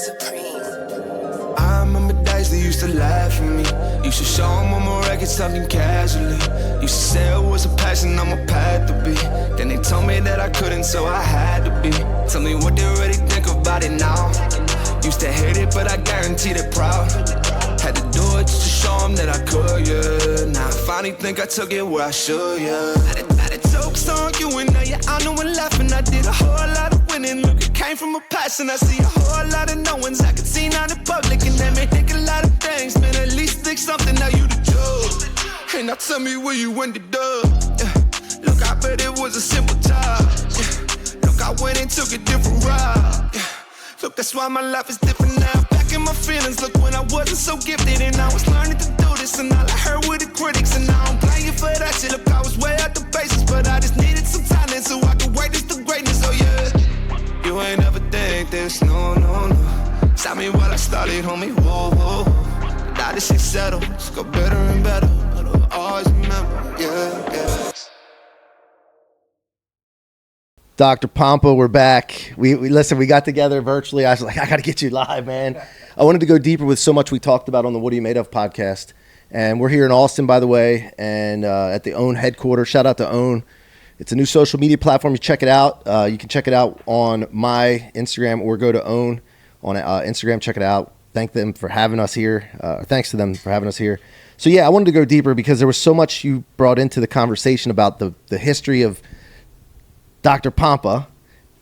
I remember days they used to laugh at me. Used to show them on my records talking casually. Used to say it was a passion on my path to be. Then they told me that I couldn't, so I had to be. Tell me what they really think about it now. Used to hate it, but I guarantee they're proud. Had to do it just to show them that I could, yeah. Now I finally think I took it where I should, yeah. Had jokes on you and now you're on and laughing. I did a whole lot of winning. Look, it came from a passion. I see a whole lot of no-ones I could see out in public. And that may think a lot of things, man. At least think something, now you the judge. Hey, now tell me where you ended up, yeah. Look, I bet it was a simple job, yeah. Look, I went and took a different route, yeah. Look, that's why my life is different now. Back in my feelings, look, when I wasn't so gifted and I was learning to do this, and all I heard were the critics, and I don't blame you for that shit. Look, I was way out the basis, but I just needed some talent so I could wait this to greatness, oh yeah. You ain't ever think this, no, no, no. Stop me while I started, homie, whoa, whoa, whoa. Now this shit settled, it's go better and better, but I'll always remember, yeah, yeah. Dr. Pompa, we're back. We listen, we got together virtually. I was like, I got to get you live, man. I wanted to go deeper with so much we talked about on the What Are You Made Of podcast. And we're here in Austin, by the way, and at the OWN headquarters. Shout out to OWN. It's a new social media platform. You check it out. You can check it out on my Instagram or go to OWN on Instagram. Check it out. Thank them for having us here. Thanks to them for having us here. So, yeah, I wanted to go deeper because there was so much you brought into the conversation about the history of Dr. Pompa,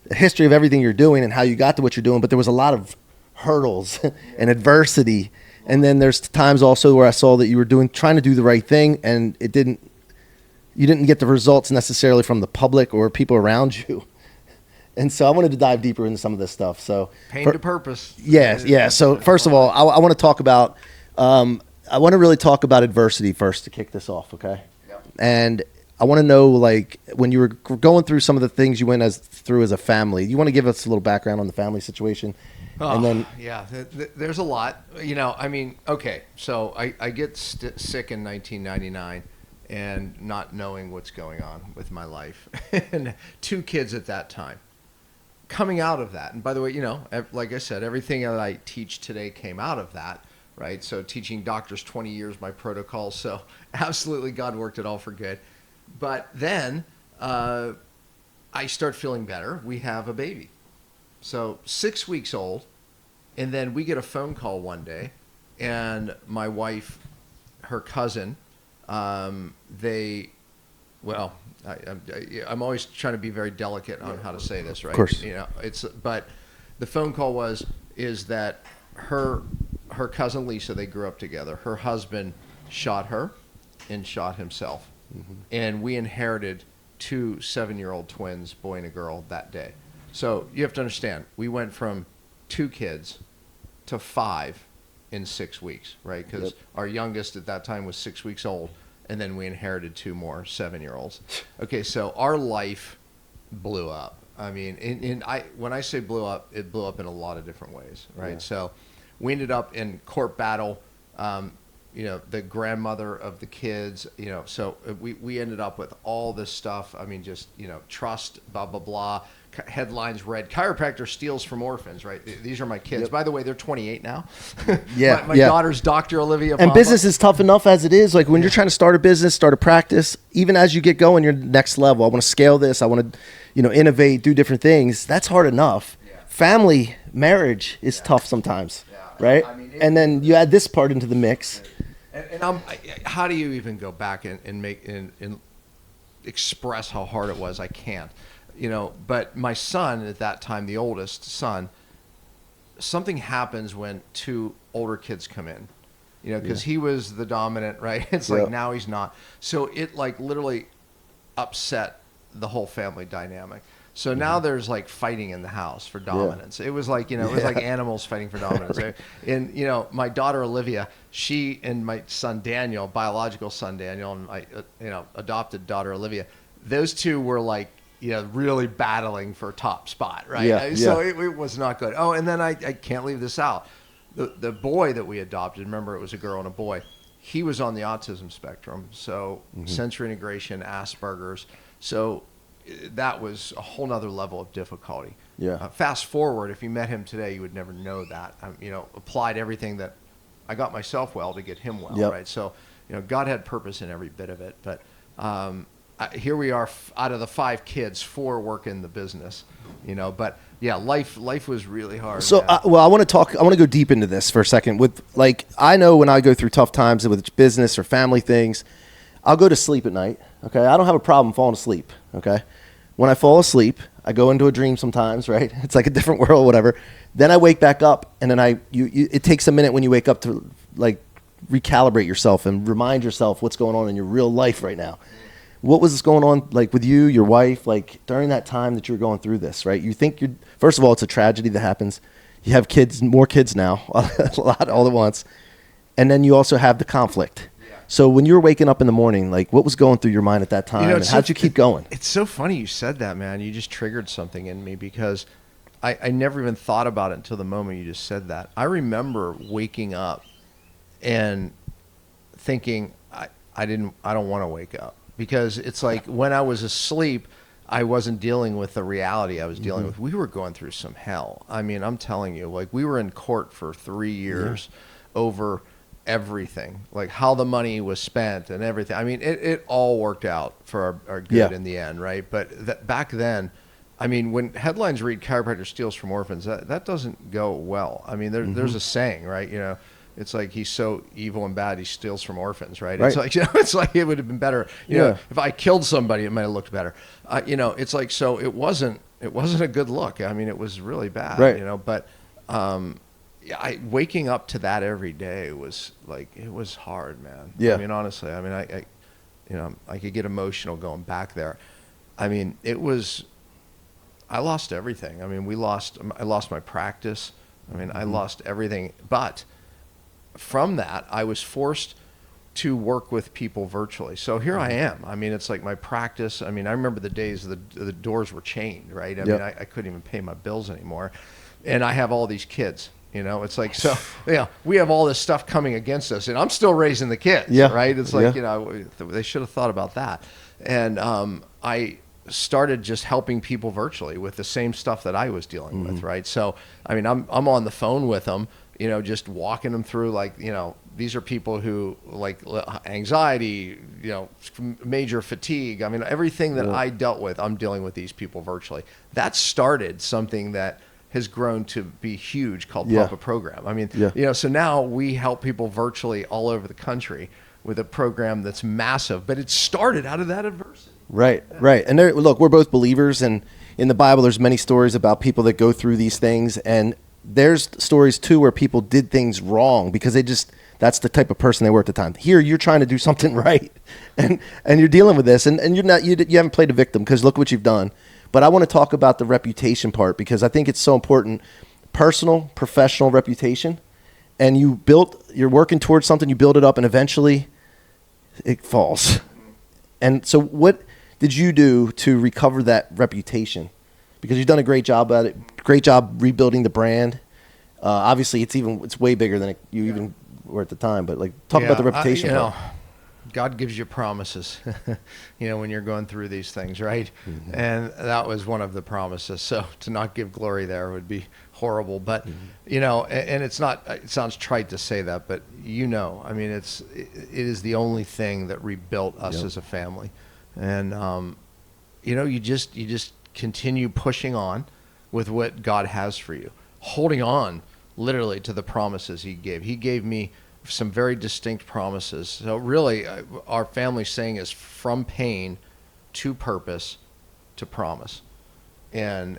the history of everything you're doing and how you got to what you're doing, but there was a lot of hurdles and adversity. And then there's times also where I saw that you were trying to do the right thing, and you didn't get the results necessarily from the public or people around you. And so I wanted to dive deeper into some of this stuff. So pain to purpose. Yes. Yeah. So first of all, I want to talk about, I want to really talk about adversity first to kick this off. Okay. Yep. And I want to know, like, when you were going through some of the things you went through as a family, you want to give us a little background on the family situation? Oh, and then, yeah, there's a lot. You know, I mean, okay, so I get sick in 1999 and not knowing what's going on with my life. And 2 kids at that time. Coming out of that, and by the way, you know, like I said, everything that I teach today came out of that, right? So teaching doctors 20 years, my protocols, so absolutely God worked it all for good. But then I start feeling better. We have a baby. So 6 weeks old. And then we get a phone call one day. And my wife, her cousin, I'm always trying to be very delicate on how to say this, right? Of course. You know, but the phone call is that her cousin Lisa, they grew up together. Her husband shot her and shot himself. Mm-hmm. And we inherited 2 7-year-old twins, boy and a girl, that day. So you have to understand, we went from 2 kids to 5 in 6 weeks, right? Because our youngest at that time was 6 weeks old, and then we inherited 2 more 7-year-olds. Okay, so our life blew up. I mean, when I say blew up, it blew up in a lot of different ways, right? Yeah. So we ended up in court battle. You know, the grandmother of the kids, you know, so we ended up with all this stuff. I mean, just, you know, trust, blah, blah, blah. Headlines read, chiropractor steals from orphans, right? These are my kids. Yep. By the way, they're 28 now. Yeah. my daughter's Dr. Olivia And Pompa. business is tough enough as it is. Like when you're trying to start a business, start a practice, even as you get going, you're next level. I want to scale this. I want to, you know, innovate, do different things. That's hard enough. Yeah. Family, marriage is tough sometimes, right? I mean, and then you add this part into the mix. And how do you even go back and make and express how hard it was? I can't, you know. But my son at that time, the oldest son, something happens when 2 older kids come in, you know, because he was the dominant, right? It's like now he's not. So it like literally upset the whole family dynamic. So now there's like fighting in the house for dominance. It was like, you know, it was like animals fighting for dominance. And, you know, my daughter Olivia, she and my son Daniel, biological son Daniel, and my, adopted daughter Olivia, those 2 were like, you know, really battling for top spot, right? So it was not good. Oh, and then I can't leave this out. The boy that we adopted, remember it was a girl and a boy, he was on the autism spectrum. So sensory integration, Asperger's. So that was a whole nother level of difficulty. Yeah. Fast forward, if you met him today, you would never know that. Applied everything that I got myself well to get him well, Yep. right? So, God had purpose in every bit of it. But here we are, out of the 5 kids, 4 work in the business, But yeah, life was really hard. So, I want to go deep into this for a second. With I know when I go through tough times with business or family things, I'll go to sleep at night. Okay, I don't have a problem falling asleep. Okay, when I fall asleep, I go into a dream sometimes. Right, it's like a different world, whatever. Then I wake back up, and then it takes a minute when you wake up to recalibrate yourself and remind yourself what's going on in your real life right now. What was going on with you, your wife, during that time that you were going through this, right? You think first of all, it's a tragedy that happens. You have more kids now, a lot all at once. And then you also have the conflict. Yeah. So when you were waking up in the morning, what was going through your mind at that time, and how'd you keep going? It's so funny you said that, man. You just triggered something in me because I never even thought about it until the moment you just said that. I remember waking up and thinking, I don't want to wake up. Because it's when I was asleep, I wasn't dealing with the reality I was dealing with. We were going through some hell. I mean, I'm telling you, we were in court for 3 years over everything, how the money was spent and everything. I mean, it all worked out for our good in the end, right? But back then, I mean, when headlines read chiropractor steals from orphans, that doesn't go well. I mean, there's a saying, right? It's he's so evil and bad he steals from orphans, right? It's it would have been better, if I killed somebody, it might have looked better. So it wasn't a good look. I mean, it was really bad, right. But waking up to that every day was it was hard, man. Yeah. I mean, honestly, I mean, I could get emotional going back there. I mean, I lost everything. I mean, I lost my practice. I mean, I lost everything, but from that, I was forced to work with people virtually. So here I am. I mean, it's my practice. I mean, I remember the days the doors were chained, right? I mean, I couldn't even pay my bills anymore. And I have all these kids, It's we have all this stuff coming against us, and I'm still raising the kids, right? It's they should have thought about that. And I started just helping people virtually with the same stuff that I was dealing with, right? So, I mean, I'm on the phone with them, just walking them through these are people who anxiety, major fatigue. I mean, everything that I dealt with, I'm dealing with these people virtually. That started something that has grown to be huge called Papa Program. I mean, so now we help people virtually all over the country with a program that's massive, but it started out of that adversity. Right, right. And look, we're both believers, and in the Bible, there's many stories about people that go through these things, and there's stories too where people did things wrong because that's the type of person they were at the time. Here, you're trying to do something right, and you're dealing with this, and you haven't played a victim because look what you've done. But I want to talk about the reputation part because I think it's so important. Personal, professional reputation, and you're working towards something, you build it up, and eventually it falls. And so what did you do to recover that reputation? Because you've done a great job at it. Great job rebuilding the brand. Obviously, it's way bigger than you even were at the time. But talk about the reputation part. God gives you promises, when you're going through these things, right? Mm-hmm. And that was one of the promises. So to not give glory there would be horrible. But and it's not. It sounds trite to say that, but I mean, it is the only thing that rebuilt us as a family. And you just continue pushing on with what God has for you, holding on literally to the promises He gave. He gave me some very distinct promises. So really, our family saying is from pain to purpose to promise. And,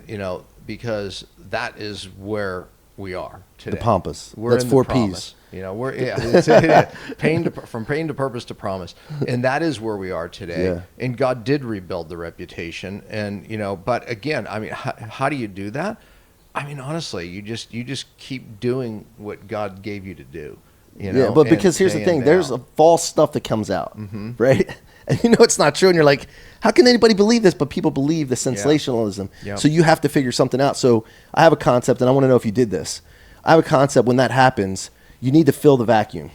because that is where we are today. The Pampas. We're That's in 4 the promise. P's. It's from pain to purpose to promise. And that is where we are today. Yeah. And God did rebuild the reputation. And, but again, I mean, how do you do that? I mean, honestly, you just keep doing what God gave you to do. But because here's the thing, there's a false stuff that comes out, right? And it's not true. And you're like, how can anybody believe this? But people believe the sensationalism. Yeah. So you have to figure something out. So I have a concept, and I want to know if you did this. I have a concept when that happens, you need to fill the vacuum.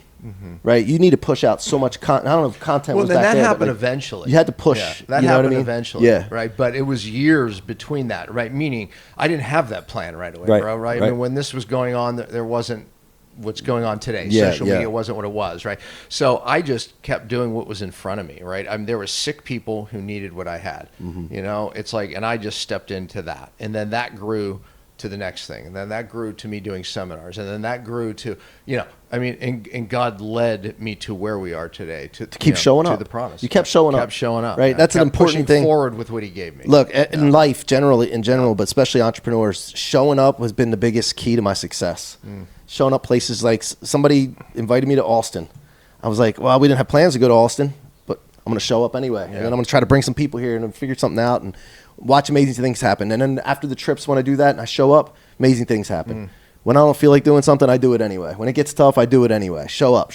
right? You need to push out so much content. I don't know if content was back that there, but, happened like, eventually. You had to push. Yeah, that you know happened what I mean? eventually. Yeah. Right. But it was years between that, right? Meaning I didn't have that plan right away, Right, bro. Right. right. I mean, when this was going on, there wasn't what's going on today. Yeah, Social media wasn't what it was, right? So I just kept doing what was in front of me, right? I mean, there were sick people who needed what I had. You know, it's like, and I just stepped into that, and then that grew to the next thing, and then that grew to me doing seminars, and then that grew to, you know, I mean, and God led me to where we are today, to keep showing to up. the promise. You kept showing up. Kept showing up. Right? That's an Kept important pushing thing. forward with what He gave me. Look, in life, in general, but especially entrepreneurs, showing up has been the biggest key to my success. Showing up places like somebody invited me to Austin. I was like, well, we didn't have plans to go to Austin, but I'm going to show up anyway. And then I'm going to try to bring some people here and figure something out and watch amazing things happen. And then after the trips, when I do that and I show up, amazing things happen. When I don't feel like doing something, I do it anyway. When it gets tough, I do it anyway. Show up.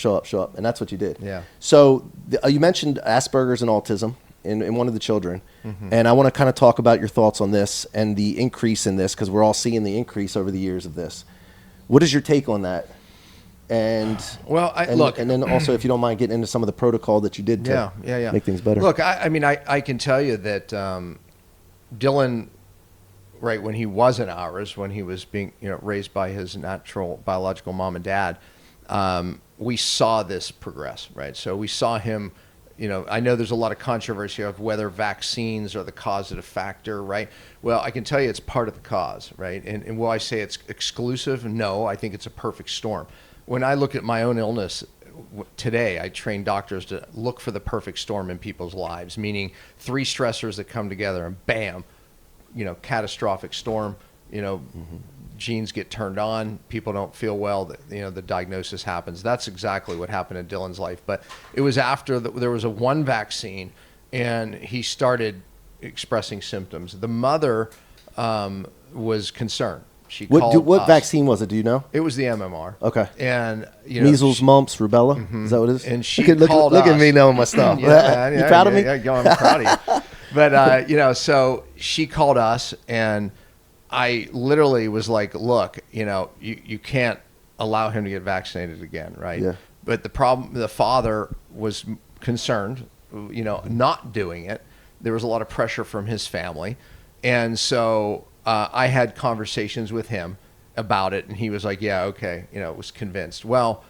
And that's what you did. Yeah. So you mentioned Asperger's and autism in one of the children. And I want to kind of talk about your thoughts on this and the increase in this, because we're all seeing the increase over the years of this. What is your take on that? And look, and then also, if you don't mind getting into some of the protocol that you did to make things better. Look, I mean, I can tell you that Dylan, right, when he wasn't ours, when he was being, you know, raised by his natural biological mom and dad, we saw this progress, right? So we saw him, you know, I know there's a lot of controversy of whether vaccines are the causative factor, right? Well, I can tell you it's part of the cause, right? And will I say it's exclusive? No, I think it's a perfect storm. When I look at my own illness today, I train doctors to look for the perfect storm in people's lives, meaning 3 stressors that come together and bam, you know, catastrophic storm, you know, genes get turned on, people don't feel well, you know, the diagnosis happens. That's exactly what happened in Dylan's life. But it was after there was one vaccine and he started expressing symptoms. The mother was concerned. She called what us. vaccine was it? Do you know? It was the MMR. Okay. And, you know, Measles, mumps, rubella. Is that what it is? And she look called at us. me knowing my stuff. You proud of me? Yeah, I'm proud of you. But, you know, so she called us, and I literally was like, look, you know, you can't allow him to get vaccinated again, right? Yeah. But the problem, the father was concerned, you know, not doing it. There was a lot of pressure from his family. And so I had conversations with him about it, and he was like, yeah, okay, you know, was convinced. Well,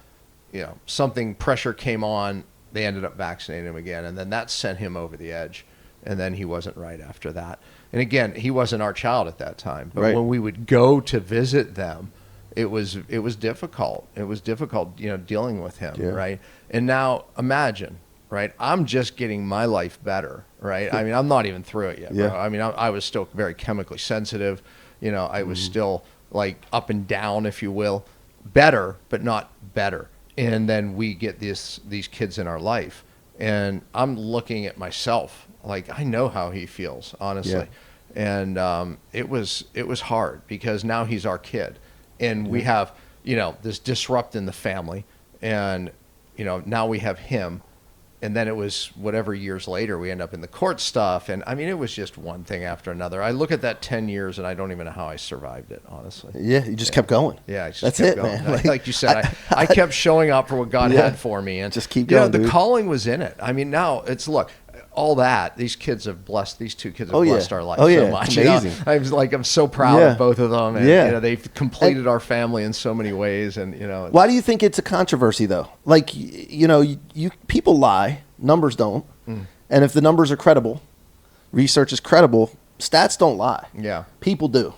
you know, pressure came on, they ended up vaccinating him again, and then that sent him over the edge. And then he wasn't right after that. And again, he wasn't our child at that time. But when we would go to visit them, it was difficult. It was difficult, you know, dealing with him, right? And now imagine, right? I'm just getting my life better, right? I mean, I'm not even through it yet, bro. I mean, I was still very chemically sensitive. You know, I was still like up and down, if you will. Better, but not better. And then we get these kids in our life. And I'm looking at myself like, I know how he feels, honestly. And it was hard because now he's our kid, and we have, you know, this disrupt in the family, and, you know, now we have him. And then it was whatever years later, we end up in the court stuff. And I mean, it was just one thing after another. I look at that 10 years and I don't even know how I survived it, honestly. Yeah, you just kept going. Yeah, I just That's kept it, going. man. Like you said, I kept showing up for what God had for me. And just keep you going, know, the dude. calling was in it. I mean, now it's, look, all that, these 2 kids have blessed our life so much. Amazing. You know, I'm so proud of both of them. And, you know, they've completed our family in so many ways. And, you know. Why do you think it's a controversy, though? Like, you know, people lie. Numbers don't. And if the numbers are credible, research is credible, stats don't lie. Yeah. People do,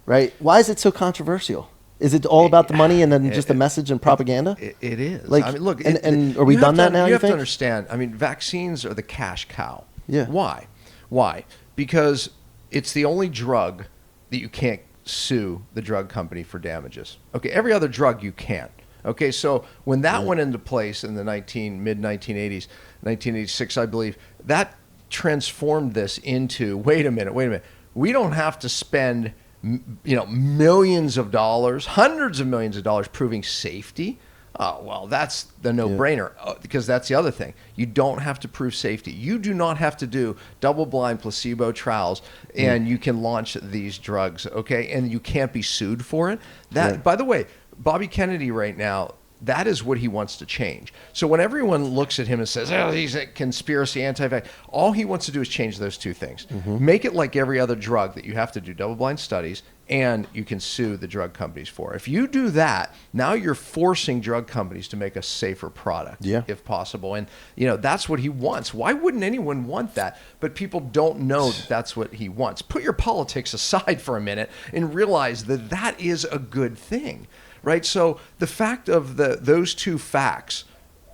right? Why is it so controversial? Is it all about the money and then just the message and propaganda? It is. Like, I mean, look, and are we done that now, you you have to think? understand, I mean, vaccines are the cash cow. Yeah. Why? Because it's the only drug that you can't sue the drug company for damages. Okay, every other drug you can. Okay, so when that went into place in the mid-1980s, 1986, I believe, that transformed this into, wait a minute. We don't have to spend, you know, millions of dollars, hundreds of millions of dollars proving safety. Oh, well, that's the no-brainer, because that's the other thing. You don't have to prove safety. You do not have to do double-blind placebo trials, and you can launch these drugs, okay? And you can't be sued for it. By the way, Bobby Kennedy right now, That is what he wants to change. So when everyone looks at him and says, oh, he's a conspiracy, anti-vax, all he wants to do is change those two things. Make it like every other drug that you have to do double-blind studies and you can sue the drug companies for. If you do that, now you're forcing drug companies to make a safer product, if possible. And, that's what he wants. Why wouldn't anyone want that? But people don't know that that's what he wants. Put your politics aside for a minute and realize that that is a good thing. Right, so the fact of those two facts,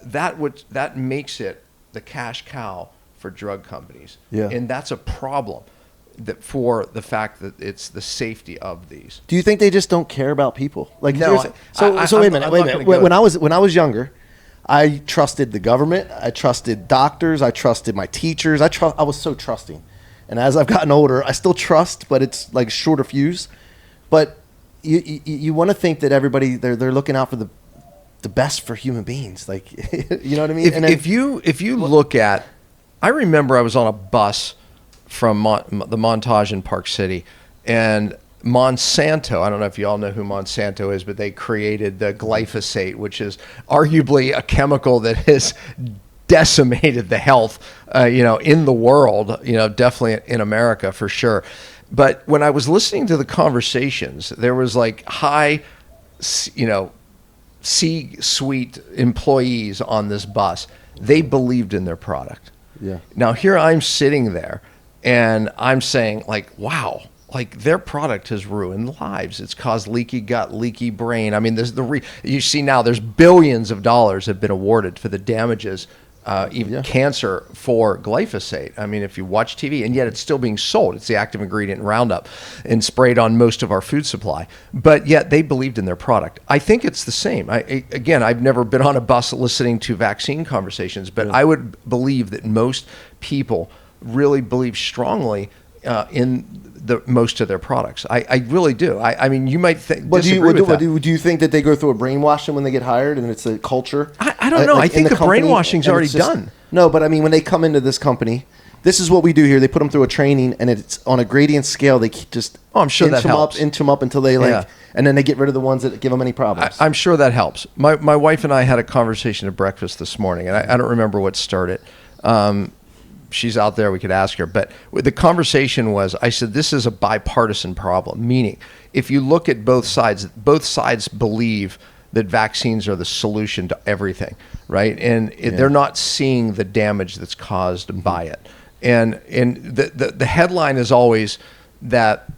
that makes it the cash cow for drug companies, and that's a problem for the fact that it's the safety of these. Do you think they just don't care about people? Like, no. Wait a minute. When I was younger, I trusted the government. I trusted doctors. I trusted my teachers. I was so trusting, and as I've gotten older, I still trust, but it's like shorter fuse, but. You want to think that everybody they're looking out for the best for human beings, like you know what I mean. If you look at, I remember I was on a bus from the Montage in Park City, and Monsanto. I don't know if you all know who Monsanto is, but they created the glyphosate, which is arguably a chemical that has decimated the health, in the world. Definitely in America for sure. But when I was listening to the conversations, there was like high, C-suite employees on this bus. They believed in their product. Yeah. Now here I'm sitting there and I'm saying like, wow, like their product has ruined lives. It's caused leaky gut, leaky brain. I mean, you see now there's billions of dollars have been awarded for the damages even cancer for glyphosate. I mean, if you watch TV, and yet it's still being sold. It's the active ingredient in Roundup and sprayed on most of our food supply. But yet they believed in their product. I think it's the same. Again, I've never been on a bus listening to vaccine conversations, but I would believe that most people really believe strongly in most of their products. I really do. I mean, you might disagree with that. Do you think that they go through a brainwashing when they get hired and it's a culture? I don't know. I think the brainwashing's already done. No, but I mean, when they come into this company, this is what we do here. They put them through a training, and it's on a gradient scale. They just I'm sure that helps. Inch them up until they and then they get rid of the ones that give them any problems. I'm sure that helps. My wife and I had a conversation at breakfast this morning, and I don't remember what started. She's out there, we could ask her. But the conversation was, I said, this is a bipartisan problem, meaning if you look at both sides believe that vaccines are the solution to everything, right? And they're not seeing the damage that's caused by it. And the headline is always that,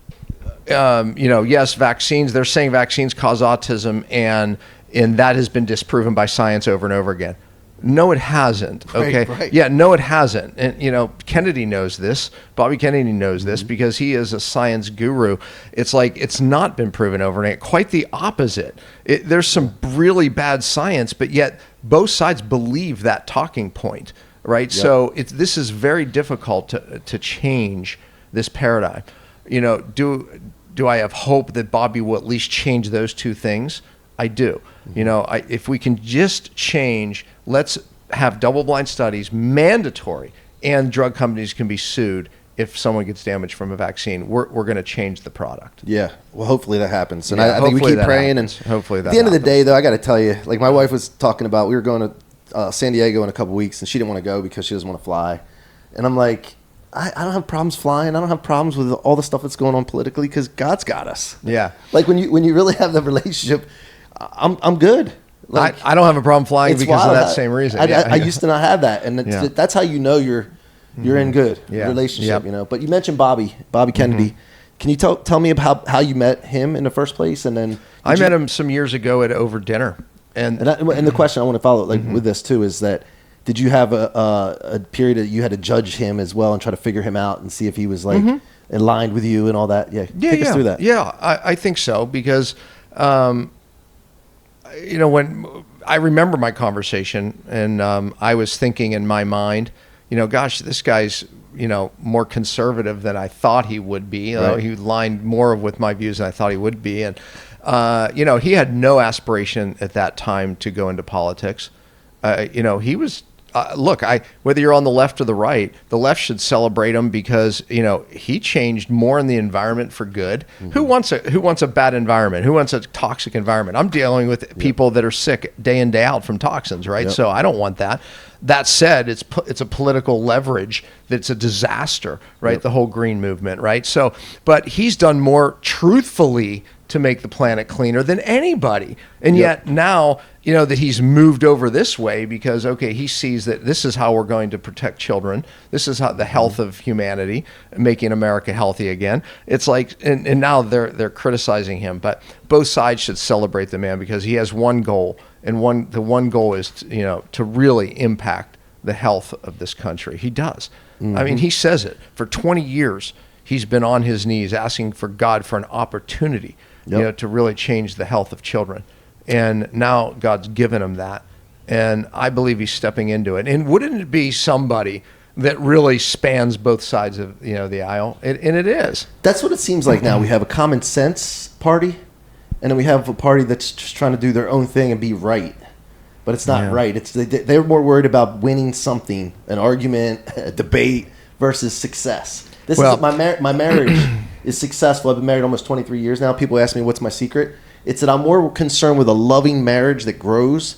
yes, vaccines, they're saying vaccines cause autism, and that has been disproven by science over and over again. No, it hasn't. Okay. Right. Yeah, no, it hasn't. And, Kennedy knows this. Bobby Kennedy knows this because he is a science guru. It's like it's not been proven overnight. Quite the opposite. There's some really bad science, but yet both sides believe that talking point, right? Yep. So this is very difficult to change this paradigm. Do I have hope that Bobby will at least change those two things? I do. If we can just change, let's have double-blind studies mandatory, and drug companies can be sued if someone gets damaged from a vaccine. We're going to change the product. Yeah. Well, hopefully that happens. And I think we keep praying. Happens. And hopefully that at the end of the day, though, I got to tell you, like my wife was talking about, we were going to San Diego in a couple weeks, and she didn't want to go because she doesn't want to fly. And I'm like, I don't have problems flying. I don't have problems with all the stuff that's going on politically because God's got us. Yeah. Like when you really have the relationship, I'm good. Like, I don't have a problem flying because of that same reason. I used to not have that, and that's how you know you're in good relationship. Yep. But you mentioned Bobby Kennedy. Mm-hmm. Can you tell me about how you met him in the first place, and then I met him some years ago over dinner, and the question I want to follow with this too is that did you have a period that you had to judge him as well and try to figure him out and see if he was like aligned with you and all that? Take us through that. Yeah, I think so because. When I remember my conversation and I was thinking in my mind, gosh, this guy's, more conservative than I thought he would be. Right. He aligned more with my views than I thought he would be. And, he had no aspiration at that time to go into politics. He was look, whether you're on the left or the right, the left should celebrate him because he changed more in the environment for good. Mm-hmm. Who wants a bad environment? Who wants a toxic environment? I'm dealing with people that are sick day in, day out from toxins, right? Yep. So I don't want that. That said, it's a political leverage that's a disaster, right? Yep. The whole green movement, right? So, but he's done more truthfully to make the planet cleaner than anybody. And yet now, that he's moved over this way because, he sees that this is how we're going to protect children. This is how the health of humanity, making America healthy again. It's like, and now they're criticizing him, but both sides should celebrate the man because he has one goal, and the one goal is to really impact the health of this country. He does. Mm-hmm. I mean, he says it. For 20 years, he's been on his knees asking for God for an opportunity to really change the health of children. And now God's given him that. And I believe he's stepping into it. And wouldn't it be somebody that really spans both sides of the aisle? And it is. That's what it seems like now. We have a common sense party, and then we have a party that's just trying to do their own thing and be right. But it's not right. They're more worried about winning something, an argument, a debate, versus success. Is my marriage is successful. I've been married almost 23 years now. People ask me, what's my secret? It's that I'm more concerned with a loving marriage that grows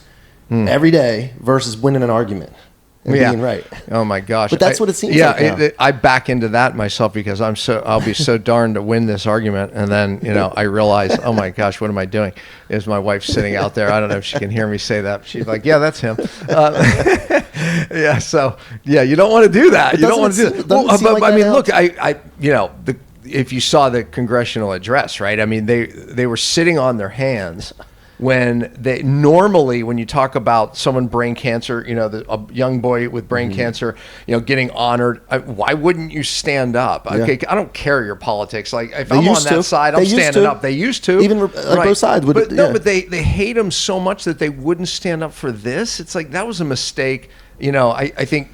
every day versus winning an argument and being right. Oh my gosh. But that's what it seems like now. I back into that myself because I'll be so darned to win this argument. And then, I realize, oh my gosh, what am I doing? Is my wife sitting out there? I don't know if she can hear me say that. She's like, yeah, that's him. So you don't want to do that. You don't want to do that. I mean, look, if you saw the congressional address, right? I mean, they were sitting on their hands when they normally, when you talk about someone brain cancer, a young boy with brain cancer, getting honored. Why wouldn't you stand up? Okay, I don't care your politics. Like if I'm on that side, I'm standing up. They used to, even both sides would. But they hate him so much that they wouldn't stand up for this. It's like that was a mistake. I think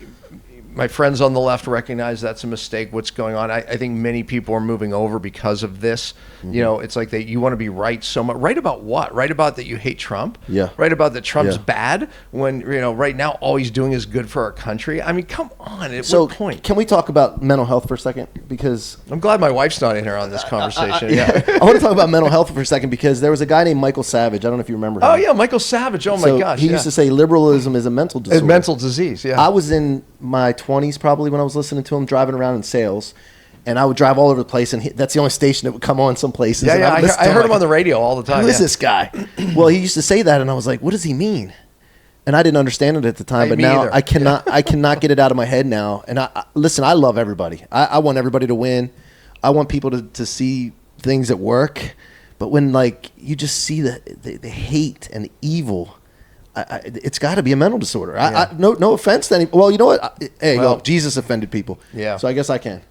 my friends on the left recognize that's a mistake. What's going on? I think many people are moving over because of this. Mm-hmm. It's like you want to be right so much. Right about what? Right about that you hate Trump? Yeah. Right about that Trump's bad when, right now all he's doing is good for our country? I mean, come on. At what point? Can we talk about mental health for a second? Because I'm glad my wife's not in here on this conversation. I want to talk about mental health for a second because there was a guy named Michael Savage. I don't know if you remember him. Oh, yeah, Michael Savage. Oh, my gosh. He used to say liberalism is a mental disorder. It's mental disease, yeah. I was in my 20s probably when I was listening to him driving around in sales, and I would drive all over the place, and that's the only station that would come on some places. Yeah, I heard him on the radio all the time. Who is this guy? Well, he used to say that, and I was like, what does he mean? And I didn't understand it at the time, but now I cannot get it out of my head now. And listen, I love everybody. I want everybody to win. I want people to see things that work. But when you just see the hate and the evil, it's got to be a mental disorder. Yeah. No offense to any. Well, you know what? Jesus offended people. Yeah. So I guess I can.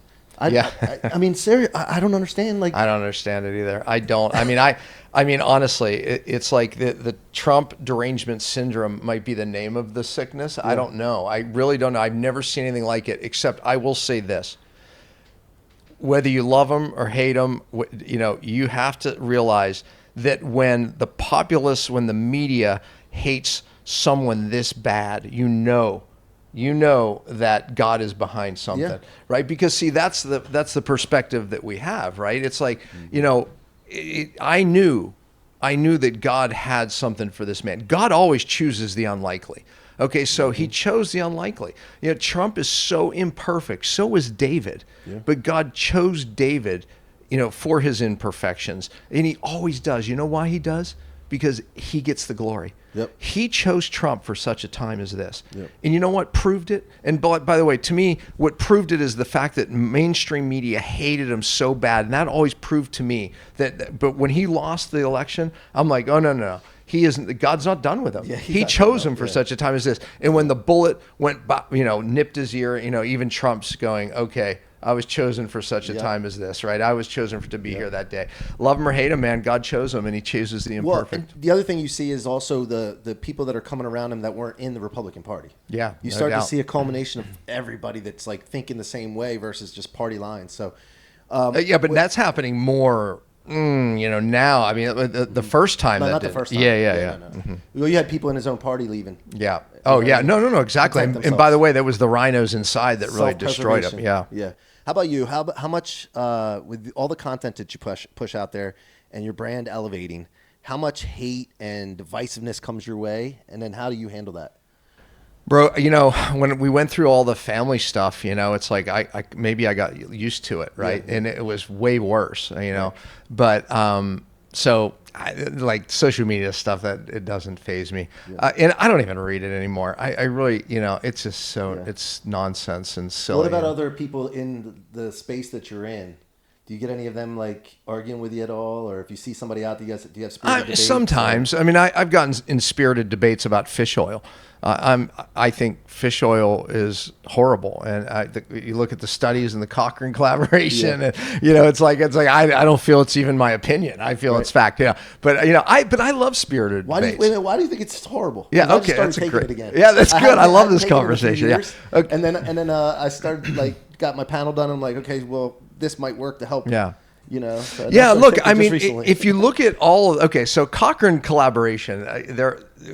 I mean, seriously, I don't understand. I don't understand it either. I don't. I mean, honestly, it's like the Trump derangement syndrome might be the name of the sickness. Yeah. I don't know. I really don't know. I've never seen anything like it, except I will say this. Whether you love him or hate him, you have to realize that when the populace, when the media hates someone this bad, you know that God is behind something, right? Because see, that's the perspective that we have, right? It's like, I knew that God had something for this man. God always chooses the unlikely. Okay, so he chose the unlikely. Trump is so imperfect. So is David. Yeah. But God chose David, for his imperfections. And he always does. You know why he does? Because he gets the glory. Yep. He chose Trump for such a time as this. Yep. And you know what proved it? And by the way, to me, what proved it is the fact that mainstream media hated him so bad. And that always proved to me but when he lost the election, I'm like, oh, no. He isn't. God's not done with him. Yeah, he chose him for such a time as this. And when the bullet went, nipped his ear, even Trump's going, okay, I was chosen for such a time as this, right? I was chosen to be here that day. Love him or hate him, man. God chose him, and he chooses the imperfect. Well, the other thing you see is also the people that are coming around him that weren't in the Republican Party. Yeah, you start to see a culmination of everybody that's thinking the same way versus just party lines. So, but that's happening more Now, I mean, the first time not the first time. Yeah. No. Well, you had people in his own party leaving. Yeah. Oh, yeah. No, exactly. And by the way, that was the rhinos inside that really destroyed him. Yeah. Yeah. How about you? How much, with all the content that you push out there and your brand elevating, how much hate and divisiveness comes your way? And then how do you handle that? Bro, when we went through all the family stuff, it's like I maybe I got used to it, right? Yeah. And it was way worse, Right. But so like social media stuff that it doesn't faze me, and I don't even read it anymore. I really, it's just it's nonsense and silly. What about other people in the space that you're in? Do you get any of them like arguing with you at all, or if you see somebody out, do you have spirited debates? Sometimes. I mean, I've gotten in spirited debates about fish oil. I think fish oil is horrible, and you look at the studies and the Cochrane collaboration, and it's like I don't feel it's even my opinion. I feel it's fact. But I love spirited debates. Why do you think it's horrible? Yeah, okay, that's great. It again. Yeah, that's good. I love this conversation. Yeah, okay. And then I started got my panel done. I'm like, okay, well, this might work to help. Yeah. So look, I mean, if you look at so Cochrane collaboration,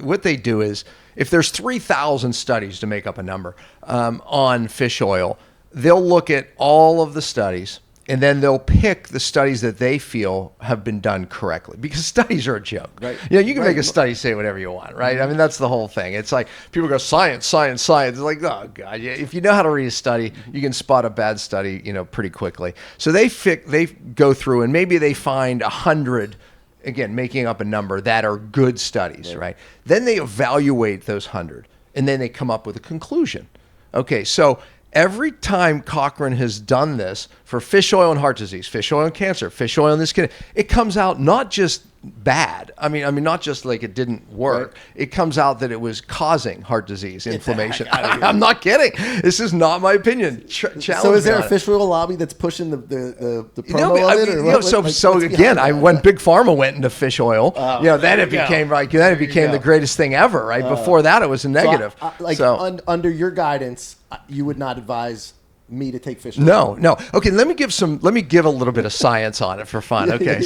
what they do is, if there's 3,000 studies, to make up a number, on fish oil, they'll look at all of the studies, and then they'll pick the studies that they feel have been done correctly, because studies are a joke. Right. You can make a study say whatever you want, right? I mean, that's the whole thing. It's like people go science. It's like, oh god, if you know how to read a study, you can spot a bad study, pretty quickly. So they go through, and maybe they find 100. Again, making up a number, that are good studies, right? Then they evaluate those 100, and then they come up with a conclusion. Okay, so every time Cochrane has done this for fish oil and heart disease, fish oil and cancer, fish oil and this kind of, it comes out not just bad. I mean, not just like it didn't work. Right. It comes out that it was causing heart disease, inflammation. I'm not kidding. This is not my opinion. So is there a fish oil lobby that's pushing the promo of it? Again, when Big Pharma went into fish oil, then it became the greatest thing ever, right? Before that, it was a negative. Under your guidance, you would not advise me to take fish oil. No. Okay, let me give a little bit of science on it for fun. Okay.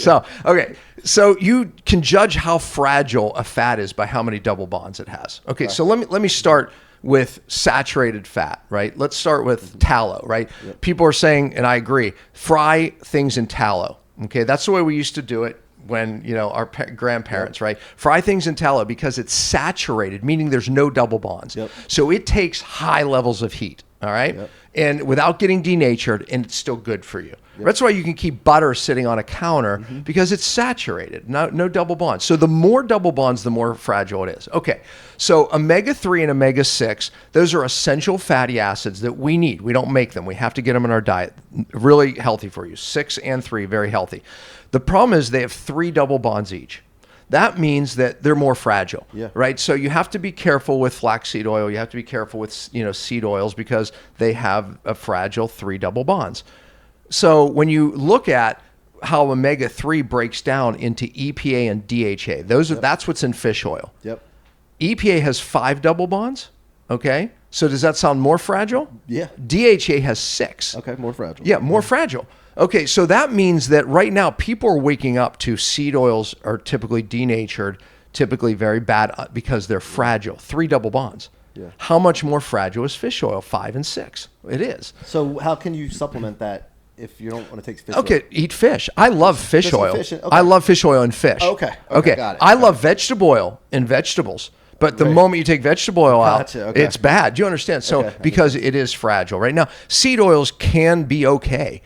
So you can judge how fragile a fat is by how many double bonds it has. Okay. So let me start with saturated fat, right? Let's start with tallow, right? Yep. People are saying, and I agree, fry things in tallow. Okay. That's the way we used to do it when, our grandparents, right? Fry things in tallow because it's saturated, meaning there's no double bonds. Yep. So it takes high levels of heat. All right. Yep. And without getting denatured, and it's still good for you. Yep. That's why you can keep butter sitting on a counter, because it's saturated, no double bonds. So the more double bonds, the more fragile it is. Okay. So omega-3 and omega-6, those are essential fatty acids that we need. We don't make them. We have to get them in our diet. Really healthy for you. 6 and 3, very healthy. The problem is they have 3 double bonds each. That means that they're more fragile, right? So you have to be careful with flaxseed oil. You have to be careful with seed oils, because they have a fragile 3 double bonds. So when you look at how omega-3 breaks down into EPA and DHA, that's what's in fish oil. Yep. EPA has 5 double bonds. Okay. So does that sound more fragile? Yeah. DHA has 6. Okay, more fragile. Yeah, more fragile. Okay, so that means that right now people are waking up to seed oils are typically denatured, typically very bad because they're fragile. 3 double bonds. Yeah. How much more fragile is fish oil? 5 and 6. It is. So how can you supplement that if you don't want to take fish oil? Okay, eat fish. I love fish oil. Okay. I love fish oil and fish. Okay, got it. I love vegetable oil and vegetables. But the moment you take vegetable oil out, it's bad. Do you understand? So because it is fragile. Right now, seed oils can be okay.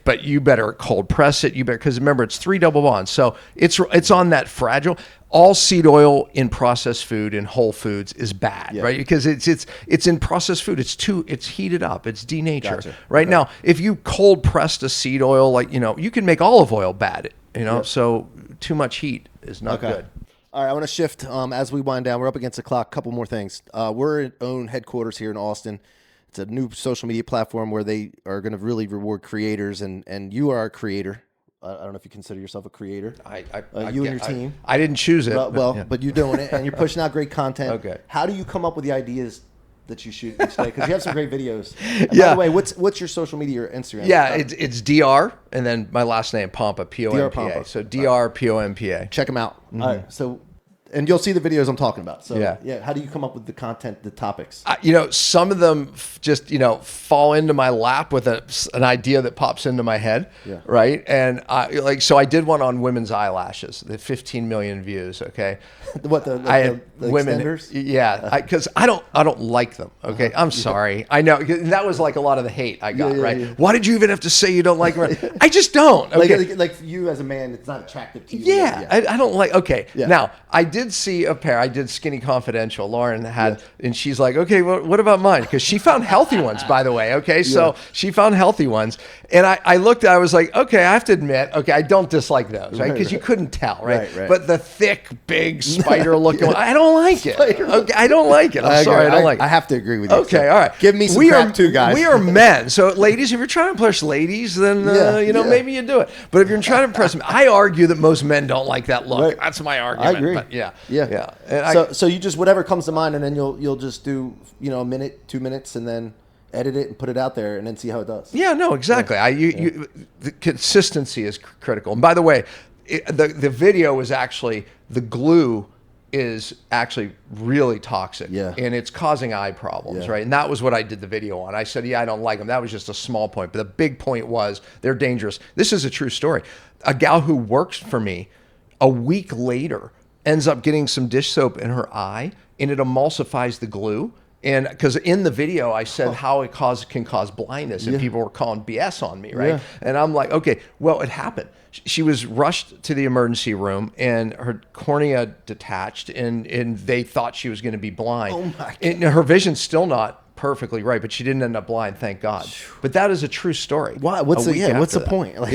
But you better cold press it. Because remember, it's 3 double bonds. So it's on that fragile. All seed oil in processed food and whole foods is bad, right? Because it's in processed food. It's heated up. It's denatured. Gotcha. Right now, if you cold pressed a seed oil, you can make olive oil bad. So too much heat is not good. All right, I want to shift as we wind down. We're up against the clock. Couple more things. We're at own headquarters here in Austin. It's a new social media platform where they are going to really reward creators, and you are a creator. I don't know if you consider yourself a creator. You and your team. I didn't choose it. But you're doing it, and you're pushing out great content. Okay. How do you come up with the ideas that you shoot each day? Because you have some great videos. And Yeah. By the way, what's your social media or Instagram? Yeah, it's DR and then my last name Pompa, Pompa. Pompa. So DR Pompa. Check them out. All right. So, and you'll see the videos I'm talking about. So Yeah. How do you come up with the content, the topics? Some of them just fall into my lap with an idea that pops into my head. Yeah. Right. And so I did one on women's eyelashes, the 15 million views. Okay. What I had the women, extenders? yeah, because I don't like them. Okay, I'm sorry. I know that was like a lot of the hate I got. Right? Yeah. Why did you even have to say you don't like them? I just don't. Okay. Like you as a man, it's not attractive to you. Yeah, I don't like. Okay, Yeah. now I did see a pair. I did Skinny Confidential. Lauren had, and she's like, okay, well, what about mine? Because she found healthy ones, by the way. Okay, so she found healthy ones, and I looked. I was like, okay, I have to admit, okay, I don't dislike those, right? Because you couldn't tell, right? Right. But the thick, big spider-looking one, I don't like it. Okay, I don't like it. I'm sorry, I don't like it. I have to agree with you. Okay, all right. Give me some crap too, guys. We are men. So, ladies, if you're trying to impress ladies, then, maybe you do it. But if you're trying to impress them, I argue that most men don't like that look. Right. That's my argument. I agree. But yeah. And so you just whatever comes to mind, and then you'll just do a minute, 2 minutes, and then edit it and put it out there, and then see how it does. Yeah, no, exactly. The consistency is critical. And by the way, the video is actually the glue is actually really toxic, and it's causing eye problems, right? And that was what I did the video on. I said, I don't like them. That was just a small point, but the big point was they're dangerous. This is a true story. A gal who works for me, a week later, ends up getting some dish soap in her eye, and it emulsifies the glue. And because in the video I said how it can cause blindness, and people were calling BS on me, right? Yeah. And I'm like, okay, well, it happened. She was rushed to the emergency room, and her cornea detached, and they thought she was going to be blind. Oh my God. And her vision's still not perfectly right, but she didn't end up blind, thank God. But that is a true story. Why? What's the point? Like,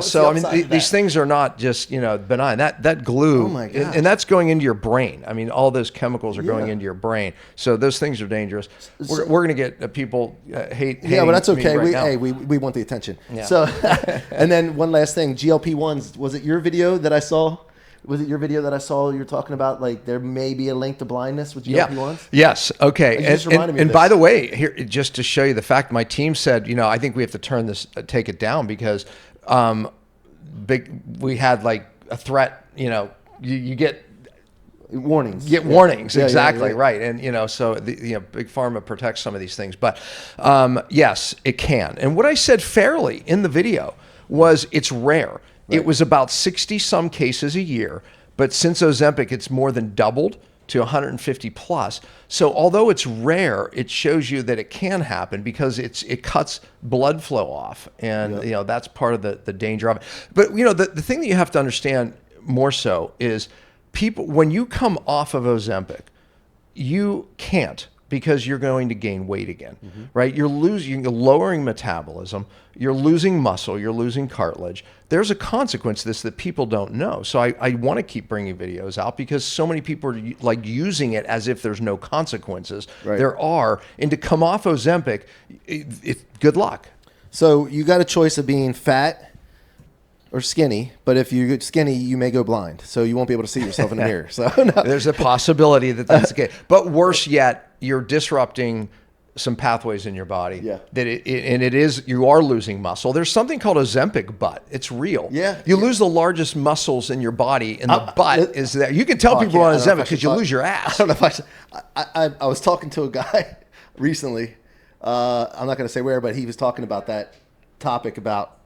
So I mean, these things are not just benign. That glue, oh my God. and that's going into your brain. I mean, all those chemicals are going into your brain. So those things are dangerous. We're going to get people hate. Yeah, but that's okay. We We want the attention. Yeah. So, and then one last thing, GLP-1s. Was it your video that I saw? You're talking about, like, there may be a link to blindness with GLP-1s? Yes. Okay. You just reminded me of and this. by the way, here, just to show you the fact, my team said, I think we have to take it down because we had like a threat, you get warnings. Warnings, Yeah, exactly, yeah. right. And so big pharma protects some of these things, but yes, it can. And what I said fairly in the video was it's rare. Right. It was about 60 some cases a year, but since Ozempic, it's more than doubled to 150 plus. So although it's rare, it shows you that it can happen because it cuts blood flow off, and that's part of the danger of it. But the thing that you have to understand more so is people, when you come off of Ozempic, you can't, because you're going to gain weight again, right? You're lowering metabolism, you're losing muscle, you're losing cartilage. There's a consequence to this that people don't know. So I want to keep bringing videos out because so many people are like using it as if there's no consequences. Right. There are, and to come off Ozempic, good luck. So you got a choice of being fat or skinny, but if you get skinny, you may go blind. So you won't be able to see yourself in the mirror. So no. There's a possibility that that's the case. But worse yet, you're disrupting some pathways in your body. Yeah. You are losing muscle. There's something called Ozempic butt. It's real. Yeah. You lose the largest muscles in your body, and the butt is there. You can tell people on Ozempic because you lose your ass. I don't know if I was talking to a guy recently. I'm not going to say where, but he was talking about that topic about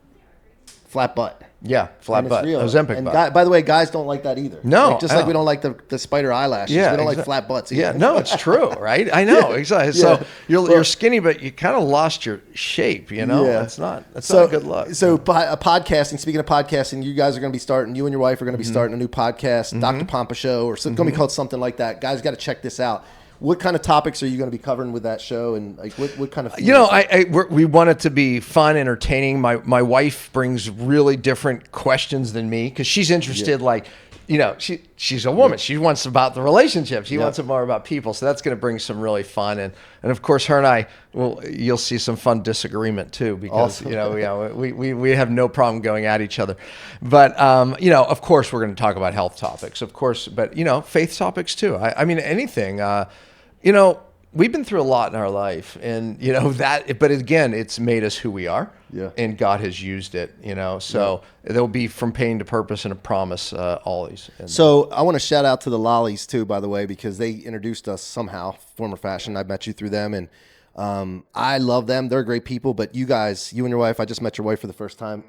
flat butt. Yeah, flat butt. Ozempic butt. By the way, guys don't like that either. No. Like, just like we don't like the spider eyelashes. Yeah, we don't like flat butts either. Yeah, no, it's true, right? I know, exactly. So you're skinny, but you kind of lost your shape, Yeah. That's not a good look. So podcasting, speaking of podcasting, you guys are going to be starting, you and your wife are going to be starting a new podcast, Dr. Pompa Show, or it's going to be called something like that. Guys got to check this out. What kind of topics are you going to be covering with that show, and like what kind of? We want it to be fun, entertaining. My wife brings really different questions than me because she's interested. Like, she's a woman. She wants about the relationship. She wants it more about people. So that's going to bring some really fun, and of course her and I you'll see some fun disagreement too because awesome. we have no problem going at each other, but of course we're going to talk about health topics, of course, but faith topics too. I mean anything. we've been through a lot in our life, and that. But again, it's made us who we are. Yeah. And God has used it. So there'll be from pain to purpose and a promise always. And, So I want to shout out to the Lollies too, by the way, because they introduced us somehow, form or fashion. I met you through them, and I love them. They're great people. But you guys, you and your wife, I just met your wife for the first time.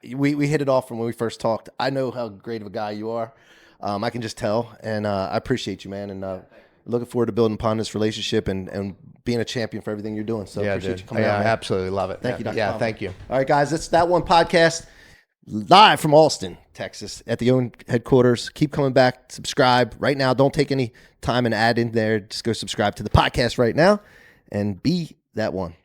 We hit it off from when we first talked. I know how great of a guy you are. I can just tell, and I appreciate you, man. And looking forward to building upon this relationship and being a champion for everything you're doing. So appreciate you coming out, man. I absolutely love it. Thank you, Dr. Yeah, Palmer. thank you. All right, guys, it's That One Podcast live from Austin, Texas, at the OWN headquarters. Keep coming back. Subscribe right now. Don't take any time and add in there. Just go subscribe to the podcast right now and be that one.